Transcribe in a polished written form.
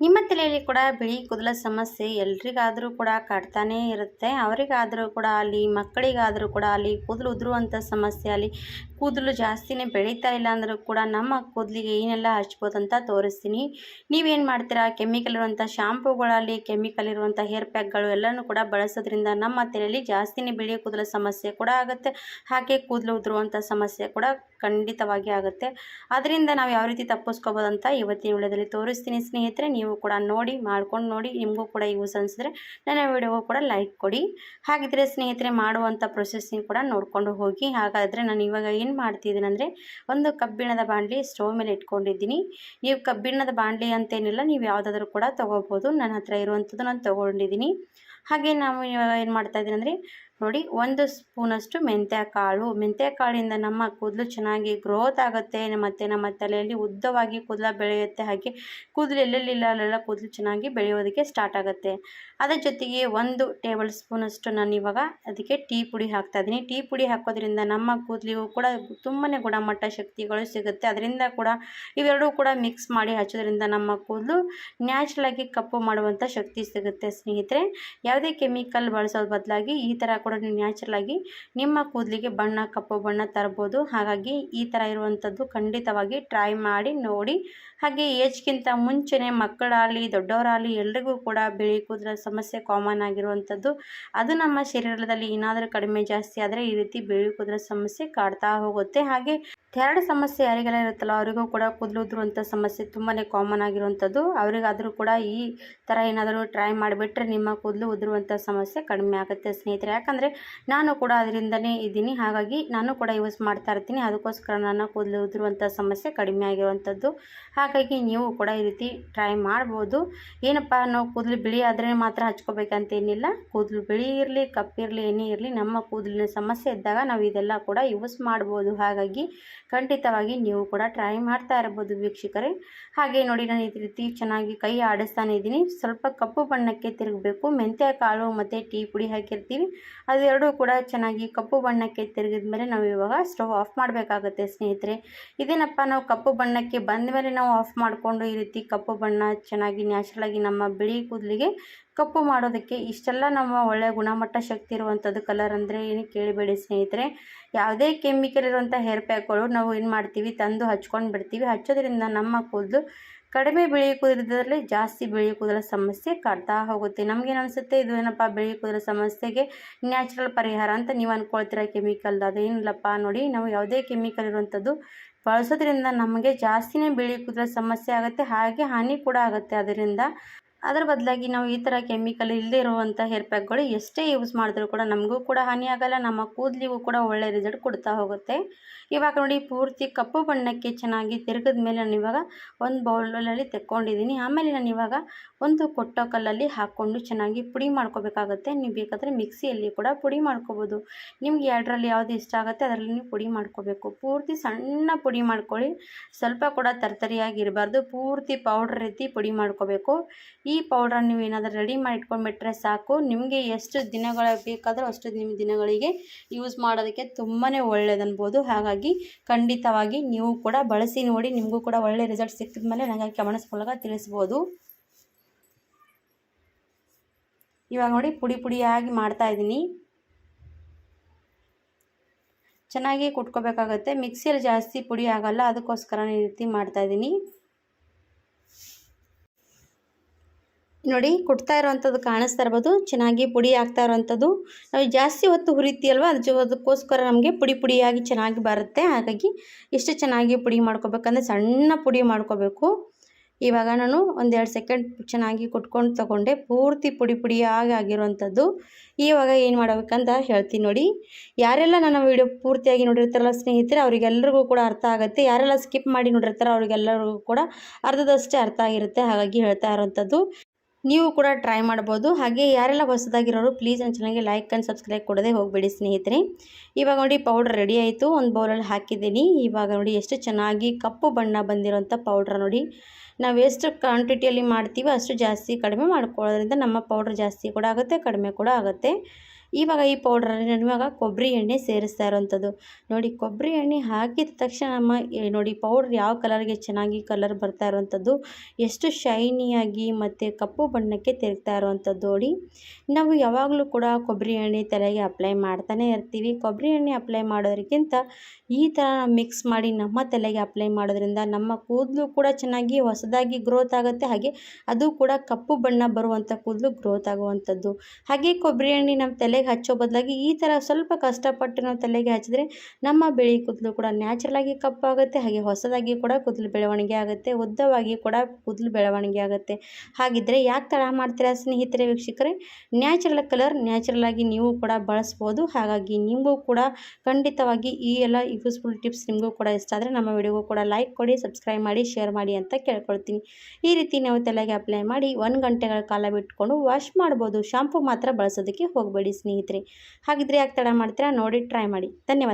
ನಿಮ್ಮ ತಲೆಯಲ್ಲಿ ಕೂಡ ಬಿಳಿ ಕೂದಲ ಸಮಸ್ಯೆ ಎಲ್ರಿಗಾದರೂ ಕೂಡ ಕಾಡ್ತಾನೇ ಇರುತ್ತೆ. ಅವರಿಗಾದರೂ ಕೂಡ ಅಲ್ಲಿ ಮಕ್ಕಳಿಗಾದರೂ ಕೂಡ ಅಲ್ಲಿ ಕೂದಲು ಉದುರುವಂಥ ಸಮಸ್ಯೆ ಅಲ್ಲಿ ಕೂದಲು ಜಾಸ್ತಿನೇ ಬೆಳೀತಾ ಇಲ್ಲ ಅಂದರೂ ಕೂಡ ನಮ್ಮ ಕೂದಲಿಗೆ ಏನೆಲ್ಲ ಹಚ್ಬೋದು ಅಂತ ತೋರಿಸ್ತೀನಿ. ನೀವೇನು ಮಾಡ್ತೀರಾ, ಕೆಮಿಕಲ್ ಇರುವಂಥ ಶಾಂಪೂಗಳಲ್ಲಿ ಕೆಮಿಕಲ್ ಇರುವಂಥ ಹೇರ್ ಪ್ಯಾಕ್ಗಳು ಎಲ್ಲನೂ ಕೂಡ ಬಳಸೋದ್ರಿಂದ ನಮ್ಮ ತಲೆಯಲ್ಲಿ ಜಾಸ್ತಿನೇ ಬಿಳಿ ಕೂದಲ ಸಮಸ್ಯೆ ಕೂಡ ಆಗುತ್ತೆ. ಹಾಗೆ ಕೂದಲು ಉದುರುವಂಥ ಸಮಸ್ಯೆ ಕೂಡ ಖಂಡಿತವಾಗಿ ಆಗುತ್ತೆ. ಅದರಿಂದ ನಾವು ಯಾವ ರೀತಿ ತಪ್ಪಿಸ್ಕೋಬೋದು ಅಂತ ಇವತ್ತಿನ ವಿಡಿಯೋದಲ್ಲಿ ತೋರಿಸ್ತೀನಿ ಸ್ನೇಹಿತರೆ. ನೀವು ಕೂಡ ನೋಡಿ ಮಾಡ್ಕೊಂಡು ನೋಡಿ, ನಿಮಗೂ ಕೂಡ ಯೂಸ್ ಅನಿಸಿದ್ರೆ ನನ್ನ ವಿಡಿಯೋಗೂ ಕೂಡ ಲೈಕ್ ಕೊಡಿ. ಹಾಗಿದ್ರೆ ಸ್ನೇಹಿತರೆ ಮಾಡುವಂಥ ಪ್ರೊಸೆಸಿಂಗ್ ಕೂಡ ನೋಡಿಕೊಂಡು ಹೋಗಿ. ಹಾಗಾದರೆ ನಾನು ಇವಾಗ ಏನು ಮಾಡ್ತಿದ್ದೀನಿ ಅಂದರೆ, ಒಂದು ಕಬ್ಬಿಣದ ಬಾಣಲಿ ಸ್ಟವ್ ಮೇಲೆ ಇಟ್ಕೊಂಡಿದ್ದೀನಿ. ನೀವು ಕಬ್ಬಿಣದ ಬಾಣಲಿ ಅಂತೇನಿಲ್ಲ, ನೀವು ಯಾವುದಾದ್ರೂ ಕೂಡ ತೊಗೋಬೋದು. ನನ್ನ ಹತ್ರ ಇರುವಂಥದ್ದು ನಾನು ತೊಗೊಂಡಿದ್ದೀನಿ. ಹಾಗೆ ನಾವು ಇವಾಗ ಏನು ಮಾಡ್ತಾಯಿದ್ದೀನಿ ಅಂದರೆ ನೋಡಿ, 1 ಸ್ಪೂನಷ್ಟು ಮೆಂತ್ಯ ಕಾಳಿಂದ ನಮ್ಮ ಕೂದಲು ಚೆನ್ನಾಗಿ ಗ್ರೋತ್ ಆಗುತ್ತೆ ಮತ್ತು ನಮ್ಮ ತಲೆಯಲ್ಲಿ ಉದ್ದವಾಗಿ ಕೂದಲು ಬೆಳೆಯುತ್ತೆ. ಹಾಗೆ ಕೂದಲು ಎಲ್ಲೆಲ್ಲಿಲ್ಲ ಅಲ್ಲೆಲ್ಲ ಕೂದಲು ಚೆನ್ನಾಗಿ ಬೆಳೆಯೋದಕ್ಕೆ ಸ್ಟಾರ್ಟ್ ಆಗುತ್ತೆ. ಅದರ ಜೊತೆಗೆ 1 ಟೇಬಲ್ ಸ್ಪೂನಷ್ಟು ನಾನು ಇವಾಗ ಅದಕ್ಕೆ ಟೀ ಪುಡಿ ಹಾಕ್ತಾಯಿದ್ದೀನಿ. ಟೀ ಪುಡಿ ಹಾಕೋದ್ರಿಂದ ನಮ್ಮ ಕೂದಲಿಗೂ ಕೂಡ ತುಂಬಾ ಗುಣಮಟ್ಟ ಶಕ್ತಿಗಳು ಸಿಗುತ್ತೆ. ಅದರಿಂದ ಕೂಡ ಇವೆರಡೂ ಕೂಡ ಮಿಕ್ಸ್ ಮಾಡಿ ಹಚ್ಚೋದ್ರಿಂದ ನಮ್ಮ ಕೂದಲು ನ್ಯಾಚುರಲಾಗಿ ಕಪ್ಪು ಮಾಡುವಂಥ ಶಕ್ತಿ ಸಿಗುತ್ತೆ ಸ್ನೇಹಿತರೆ. ಯಾವುದೇ ಕೆಮಿಕಲ್ ಬಳಸೋದ್ರ ಬದಲಾಗಿ ಈ ಥರ ಕೂಡ ನೀವು ನ್ಯಾಚುರಲಾಗಿ ನಿಮ್ಮ ಕೂದಲಿಗೆ ಕಪ್ಪು ಬಣ್ಣ ತರ್ಬೋದು. ಹಾಗಾಗಿ ಈ ಥರ ಇರುವಂಥದ್ದು ಖಂಡಿತವಾಗಿ ಟ್ರೈ ಮಾಡಿ ನೋಡಿ. ಹಾಗೆ ಏಜ್ಗಿಂತ ಮುಂಚೆನೇ ಮಕ್ಕಳಾಗಲಿ ದೊಡ್ಡವರಾಗಲಿ ಎಲ್ರಿಗೂ ಕೂಡ ಬಿಳಿ ಕೂದಲ ಸಮಸ್ಯೆ ಕಾಮನ್ ಆಗಿರುವಂಥದ್ದು. ಅದು ನಮ್ಮ ಶರೀರದಲ್ಲಿ ಏನಾದರೂ ಕಡಿಮೆ ಜಾಸ್ತಿ ಆದರೆ ಈ ರೀತಿ ಬಿಳಿ ಕೂದಲ ಸಮಸ್ಯೆ ಕಾಡ್ತಾ ಹೋಗುತ್ತೆ. ಹಾಗೆ ಥೈರಾಯ್ಡ್ ಸಮಸ್ಯೆ ಯಾರಿಗೆಲ್ಲ ಇರುತ್ತಲ್ಲ ಅವರಿಗೂ ಕೂಡ ಕೂದಲು ಉದುರುವಂಥ ಸಮಸ್ಯೆ ತುಂಬಾ ಕಾಮನ್ ಆಗಿರುವಂಥದ್ದು. ಅವರಿಗಾದರೂ ಕೂಡ ಈ ಥರ ಏನಾದರೂ ಟ್ರೈ ಮಾಡಿಬಿಟ್ರೆ ನಿಮ್ಮ ಕೂದಲು ಉದುರುವಂಥ ಸಮಸ್ಯೆ ಕಡಿಮೆ ಆಗುತ್ತೆ ಸ್ನೇಹಿತರೆ. ಯಾಕಂದರೆ ನಾನು ಕೂಡ ಅದರಿಂದನೇ ಇದ್ದೀನಿ, ಹಾಗಾಗಿ ನಾನು ಕೂಡ ಯೂಸ್ ಮಾಡ್ತಾ ಇರ್ತೀನಿ. ಅದಕ್ಕೋಸ್ಕರ ನನ್ನ ಕೂದಲು ಉದುರುವಂಥ ಸಮಸ್ಯೆ ಕಡಿಮೆ ಆಗಿರುವಂಥದ್ದು. ಹಾಗಾಗಿ ನೀವು ಕೂಡ ಈ ರೀತಿ ಟ್ರೈ ಮಾಡ್ಬೋದು. ಏನಪ್ಪ, ನಾವು ಕೂದಲು ಬಿಳಿ ಆದರೆ ಮಾತ್ರ ಹಚ್ಕೋಬೇಕಂತೇನಿಲ್ಲ. ಕೂದಲು ಬಿಳಿ ಇರಲಿ ಕಪ್ಪಿರಲಿ ಏನೇ ಇರಲಿ, ನಮ್ಮ ಕೂದಲಿನ ಸಮಸ್ಯೆ ಇದ್ದಾಗ ನಾವು ಇದೆಲ್ಲ ಕೂಡ ಯೂಸ್ ಮಾಡ್ಬೋದು. ಹಾಗಾಗಿ ಖಂಡಿತವಾಗಿ ನೀವು ಕೂಡ ಟ್ರೈ ಮಾಡ್ತಾ ಇರ್ಬೋದು ವೀಕ್ಷಕರೇ. ಹಾಗೆ ನೋಡಿ, ನಾನು ಈ ರೀತಿ ಚೆನ್ನಾಗಿ ಕೈ ಆಡಿಸ್ತಾನೆ ಇದ್ದೀನಿ. ಸ್ವಲ್ಪ ಕಪ್ಪು ಬಣ್ಣಕ್ಕೆ ತಿರುಗಬೇಕು. ಮೆಂತ್ಯ ಕಾಳು ಮತ್ತು ಟೀ ಪುಡಿ ಹಾಕಿರ್ತೀವಿ, ಅದೆರಡೂ ಕೂಡ ಚೆನ್ನಾಗಿ ಕಪ್ಪು ಬಣ್ಣಕ್ಕೆ ತಿರುಗಿದ ಮೇಲೆ ನಾವು ಇವಾಗ ಸ್ಟವ್ ಆಫ್ ಮಾಡಬೇಕಾಗುತ್ತೆ ಸ್ನೇಹಿತರೆ. ಇದೇನಪ್ಪ, ನಾವು ಕಪ್ಪು ಬಣ್ಣಕ್ಕೆ ಬಂದ ಮೇಲೆ ನಾವು ಆಫ್ ಮಾಡಿಕೊಂಡು ಈ ರೀತಿ ಕಪ್ಪು ಬಣ್ಣ ಚೆನ್ನಾಗಿ ನ್ಯಾಚುರಲಾಗಿ ನಮ್ಮ ಬಿಳಿ ಕೂದಲಿಗೆ ಕಪ್ಪು ಮಾಡೋದಕ್ಕೆ ಇಷ್ಟೆಲ್ಲ ನಮ್ಮ ಒಳ್ಳೆಯ ಗುಣಮಟ್ಟ ಶಕ್ತಿ ಇರುವಂಥದ್ದು ಕಲರ್ ಅಂದರೆ ಏನು ಕೇಳಿಬೇಡಿ ಸ್ನೇಹಿತರೆ. ಯಾವುದೇ ಕೆಮಿಕಲ್ ಇರುವಂಥ ಹೇರ್ ಪ್ಯಾಕ್ಗಳು ನಾವು ಏನು ಮಾಡ್ತೀವಿ, ತಂದು ಹಚ್ಕೊಂಡು ಬಿಡ್ತೀವಿ. ಹಚ್ಚೋದ್ರಿಂದ ನಮ್ಮ ಕೂದಲು ಕಡಿಮೆ ಬಿಳಿ ಕೂದಲದಲ್ಲಿ ಜಾಸ್ತಿ ಬಿಳಿ ಕೂದಲ ಸಮಸ್ಯೆ ಕಾಡ್ತಾ ಹೋಗುತ್ತೆ. ನಮಗೇನು ಅನಿಸುತ್ತೆ, ಇದು ಏನಪ್ಪ ಬಿಳಿ ಕೂದಲ ಸಮಸ್ಯೆಗೆ ನ್ಯಾಚುರಲ್ ಪರಿಹಾರ ಅಂತ ನೀವು ಅಂದ್ಕೊಳ್ತೀರ ಕೆಮಿಕಲ್ದು. ಅದೇನಿಲ್ಲಪ್ಪ ನೋಡಿ, ನಾವು ಯಾವುದೇ ಕೆಮಿಕಲ್ ಇರುವಂಥದ್ದು ಬಳಸೋದ್ರಿಂದ ನಮಗೆ ಜಾಸ್ತಿನೇ ಬಿಳಿ ಕೂದಲ ಸಮಸ್ಯೆ ಆಗುತ್ತೆ, ಹಾಗೆ ಹಾನಿ ಕೂಡ ಆಗುತ್ತೆ. ಅದರ ಬದಲಾಗಿ ನಾವು ಈ ಥರ ಕೆಮಿಕಲ್ ಇಲ್ಲದೆ ಇರುವಂಥ ಹೇರ್ ಪ್ಯಾಕ್ಗಳು ಎಷ್ಟೇ ಯೂಸ್ ಮಾಡಿದ್ರೂ ಕೂಡ ನಮಗೂ ಕೂಡ ಹಾನಿ ಆಗಲ್ಲ, ನಮ್ಮ ಕೂದಲಿಗೂ ಕೂಡ ಒಳ್ಳೆ ರಿಸಲ್ಟ್ ಕೊಡ್ತಾ ಹೋಗುತ್ತೆ. ಇವಾಗ ನೋಡಿ, ಪೂರ್ತಿ ಕಪ್ಪು ಬಣ್ಣಕ್ಕೆ ಚೆನ್ನಾಗಿ ತಿರುಗಿದ ಮೇಲೆ ನಾನು ಇವಾಗ ಒಂದು ಬೌಲಲ್ಲಿ ತೆಕ್ಕೊಂಡಿದ್ದೀನಿ. ಆಮೇಲೆ ನಾನು ಇವಾಗ ಒಂದು ಕೊಟ್ಟೋ ಕಲ್ಲಲ್ಲಿ ಹಾಕ್ಕೊಂಡು ಚೆನ್ನಾಗಿ ಪುಡಿ ಮಾಡ್ಕೋಬೇಕಾಗತ್ತೆ. ನೀವು ಬೇಕಾದರೆ ಮಿಕ್ಸಿಯಲ್ಲಿ ಕೂಡ ಪುಡಿ ಮಾಡ್ಕೋಬೋದು. ನಿಮ್ಗೆ ಎರಡರಲ್ಲಿ ಯಾವುದು ಇಷ್ಟ ಆಗುತ್ತೆ ಅದರಲ್ಲಿ ನೀವು ಪುಡಿ ಮಾಡ್ಕೋಬೇಕು. ಪೂರ್ತಿ ಸಣ್ಣ ಪುಡಿ ಮಾಡ್ಕೊಳ್ಳಿ, ಸ್ವಲ್ಪ ಕೂಡ ತರ್ತರಿಯಾಗಿರಬಾರ್ದು. ಪೂರ್ತಿ ಪೌಡ್ರ್ ರೀತಿ ಪುಡಿ ಮಾಡ್ಕೋಬೇಕು. ಈ ಪೌಡ್ರನ್ನ ನೀವು ಏನಾದರೂ ರೆಡಿ ಮಾಡಿ ಇಟ್ಕೊಂಡ್ಬಿಟ್ರೆ ಸಾಕು. ನಿಮಗೆ ಎಷ್ಟು ದಿನಗಳ ಬೇಕಾದರೂ ಅಷ್ಟು ದಿನಗಳಿಗೆ ಯೂಸ್ ಮಾಡೋದಕ್ಕೆ ತುಂಬಾ ಒಳ್ಳೆಯದನ್ಬೋದು. ಹಾಗಾಗಿ ಖಂಡಿತವಾಗಿ ನೀವು ಕೂಡ ಬಳಸಿ ನೋಡಿ, ನಿಮಗೂ ಕೂಡ ಒಳ್ಳೆ ರಿಸಲ್ಟ್ ಸಿಕ್ಕಿದ ಮೇಲೆ ನನಗೆ ಕಮೆಂಟ್ಸ್ ಮೂಲಕ ತಿಳಿಸ್ಬೋದು. ಇವಾಗ ನೋಡಿ, ಪುಡಿಯಾಗಿ ಮಾಡ್ತಾಯಿದ್ದೀನಿ. ಚೆನ್ನಾಗಿ ಕುಟ್ಕೋಬೇಕಾಗತ್ತೆ. ಮಿಕ್ಸಿಯಲ್ಲಿ ಜಾಸ್ತಿ ಪುಡಿ ಆಗಲ್ಲ, ಅದಕ್ಕೋಸ್ಕರ ಈ ರೀತಿ ಮಾಡ್ತಾಯಿದ್ದೀನಿ. ನೋಡಿ, ಕುಟ್ತಾ ಇರೋವಂಥದ್ದು ಕಾಣಿಸ್ತಾ ಇರ್ಬೋದು, ಚೆನ್ನಾಗಿ ಪುಡಿ ಆಗ್ತಾ ಇರೋವಂಥದ್ದು. ನಾವು ಜಾಸ್ತಿ ಹೊತ್ತು ಹುರಿತೀವಲ್ವ, ಅದಕ್ಕೋಸ್ಕರ ನಮಗೆ ಪುಡಿಯಾಗಿ ಚೆನ್ನಾಗಿ ಬರುತ್ತೆ. ಹಾಗಾಗಿ ಎಷ್ಟು ಚೆನ್ನಾಗಿ ಪುಡಿ ಮಾಡ್ಕೋಬೇಕಂದ್ರೆ ಸಣ್ಣ ಪುಡಿ ಮಾಡ್ಕೋಬೇಕು. ಇವಾಗ ನಾನು 1-2 ಸೆಕೆಂಡ್ ಚೆನ್ನಾಗಿ ಕುಟ್ಕೊಂಡು ತೊಗೊಂಡೆ. ಪೂರ್ತಿ ಪುಡಿಯಾಗಿ ಆಗಿರುವಂಥದ್ದು. ಇವಾಗ ಏನು ಮಾಡಬೇಕಂತ ಹೇಳ್ತೀನಿ ನೋಡಿ. ಯಾರೆಲ್ಲ ನನ್ನ ವಿಡಿಯೋ ಪೂರ್ತಿಯಾಗಿ ನೋಡಿರ್ತಾರಲ್ಲ ಸ್ನೇಹಿತರೆ, ಅವರಿಗೆಲ್ಲರಿಗೂ ಕೂಡ ಅರ್ಥ ಆಗುತ್ತೆ. ಯಾರೆಲ್ಲ ಸ್ಕಿಪ್ ಮಾಡಿ ನೋಡಿರ್ತಾರೋ ಅವರಿಗೆಲ್ಲರಿಗೂ ಕೂಡ ಅರ್ಧದಷ್ಟೇ ಅರ್ಥ ಆಗಿರುತ್ತೆ. ಹಾಗಾಗಿ ಹೇಳ್ತಾ ಇರೋವಂಥದ್ದು ನೀವು ಕೂಡ ಟ್ರೈ ಮಾಡ್ಬೋದು. ಹಾಗೆ ಯಾರೆಲ್ಲ ಹೊಸದಾಗಿರೋರು ಪ್ಲೀಸ್ ನನ್ನ ಚಾನಲ್ಗೆ ಲೈಕ್ ಆ್ಯಂಡ್ ಸಬ್ಸ್ಕ್ರೈಬ್ ಕೊಡದೆ ಹೋಗಬೇಡಿ ಸ್ನೇಹಿತರೆ. ಇವಾಗ ನೋಡಿ, ಪೌಡ್ರ್ ರೆಡಿ ಆಯಿತು. ಒಂದು ಬೌಲಲ್ಲಿ ಹಾಕಿದ್ದೀನಿ. ಇವಾಗ ನೋಡಿ ಎಷ್ಟು ಚೆನ್ನಾಗಿ ಕಪ್ಪು ಬಣ್ಣ ಬಂದಿರೋಂಥ ಪೌಡ್ರ್ ನೋಡಿ. ನಾವು ಎಷ್ಟು ಕ್ವಾಂಟಿಟಿಯಲ್ಲಿ ಮಾಡ್ತೀವೋ ಅಷ್ಟು ಜಾಸ್ತಿ ಕಡಿಮೆ ಮಾಡ್ಕೊಳ್ಳೋದ್ರಿಂದ ನಮ್ಮ ಪೌಡ್ರ್ ಜಾಸ್ತಿ ಕೂಡ ಆಗುತ್ತೆ, ಕಡಿಮೆ ಕೂಡ ಆಗುತ್ತೆ. ಇವಾಗ ಈ ಪೌಡ್ರಲ್ಲಿ ನಾನು ಇವಾಗ ಕೊಬ್ಬರಿ ಎಣ್ಣೆ ಸೇರಿಸ್ತಾ ಇರೋವಂಥದ್ದು. ನೋಡಿ ಕೊಬ್ಬರಿ ಎಣ್ಣೆ ಹಾಕಿದ ತಕ್ಷಣ ನೋಡಿ ಪೌಡ್ರ್ ಯಾವ ಕಲರ್ಗೆ ಚೆನ್ನಾಗಿ ಕಲರ್ ಬರ್ತಾ ಇರೋವಂಥದ್ದು, ಎಷ್ಟು ಶೈನಿಯಾಗಿ ಮತ್ತು ಕಪ್ಪು ಬಣ್ಣಕ್ಕೆ ತಿರುಗ್ತಾ ಇರೋವಂಥದ್ದು ನೋಡಿ. ನಾವು ಯಾವಾಗಲೂ ಕೂಡ ಕೊಬ್ಬರಿ ಎಣ್ಣೆ ತಲೆಗೆ ಅಪ್ಲೈ ಮಾಡ್ತಾನೆ ಇರ್ತೀವಿ. ಕೊಬ್ಬರಿ ಎಣ್ಣೆ ಅಪ್ಲೈ ಮಾಡೋದಕ್ಕಿಂತ ಈ ಥರ ಮಿಕ್ಸ್ ಮಾಡಿ ನಮ್ಮ ತಲೆಗೆ ಅಪ್ಲೈ ಮಾಡೋದ್ರಿಂದ ನಮ್ಮ ಕೂದಲು ಕೂಡ ಚೆನ್ನಾಗಿ ಹೊಸದಾಗಿ ಗ್ರೋತ್ ಆಗುತ್ತೆ, ಹಾಗೆ ಅದು ಕೂಡ ಕಪ್ಪು ಬಣ್ಣ ಬರುವಂಥ ಕೂದಲು ಗ್ರೋತ್ ಆಗುವಂಥದ್ದು. ಹಾಗೆ ಕೊಬ್ಬರಿ ಎಣ್ಣೆ ನಮ್ಮ ತಲೆಗೆ ಹಚ್ಚೋ ಬದಲಾಗಿ ಈ ಥರ ಸ್ವಲ್ಪ ಕಷ್ಟಪಟ್ಟು ನಾವು ತಲೆಗೆ ಹಚ್ಚಿದ್ರೆ ನಮ್ಮ ಬಿಳಿ ಕೂದಲು ಕೂಡ ನ್ಯಾಚುರಲಾಗಿ ಕಪ್ಪಾಗುತ್ತೆ, ಹಾಗೆ ಹೊಸದಾಗಿ ಕೂಡ ಕೂದಲು ಬೆಳವಣಿಗೆ ಆಗುತ್ತೆ, ಉದ್ದವಾಗಿ ಕೂಡ ಕೂದಲು ಬೆಳವಣಿಗೆ ಆಗುತ್ತೆ. ಹಾಗಿದ್ದರೆ ಯಾಕೆ ತಡ ಮಾಡ್ತೀರಾ ಸ್ನೇಹಿತರೆ, ವೀಕ್ಷಕರೇ? ನ್ಯಾಚುರಲ್ ಕಲರ್ ನ್ಯಾಚುರಲ್ ಆಗಿ ನೀವು ಕೂಡ ಬಳಸ್ಬೋದು. ಹಾಗಾಗಿ ನಿಮಗೂ ಕೂಡ ಖಂಡಿತವಾಗಿ ಈ ಎಲ್ಲ ಯೂಸ್ಫುಲ್ ಟಿಪ್ಸ್ ನಿಮಗೂ ಕೂಡ ಇಷ್ಟ ಆದರೆ ನಮ್ಮ ವಿಡಿಯೋಗೂ ಕೂಡ ಲೈಕ್ ಕೊಡಿ, ಸಬ್ಸ್ಕ್ರೈಬ್ ಮಾಡಿ, ಶೇರ್ ಮಾಡಿ ಅಂತ ಕೇಳ್ಕೊಳ್ತೀನಿ. ಈ ರೀತಿ ನಾವು ತಲೆಗೆ ಅಪ್ಲೈ ಮಾಡಿ 1 ಗಂಟೆಗಳ ಕಾಲ ಬಿಟ್ಕೊಂಡು ವಾಶ್ ಮಾಡ್ಬೋದು. ಶಾಂಪು ಮಾತ್ರ ಬಳಸೋದಕ್ಕೆ ಹೋಗಬೇಡಿ ಸ್ನೇಹಿತರೆ. ಹಾಗಿದ್ರೆ ಯಾಕೆ ತಡ ಮಾಡ್ತೀರಾ, ನೋಡಿ ಟ್ರೈ ಮಾಡಿ. ಧನ್ಯವಾದ.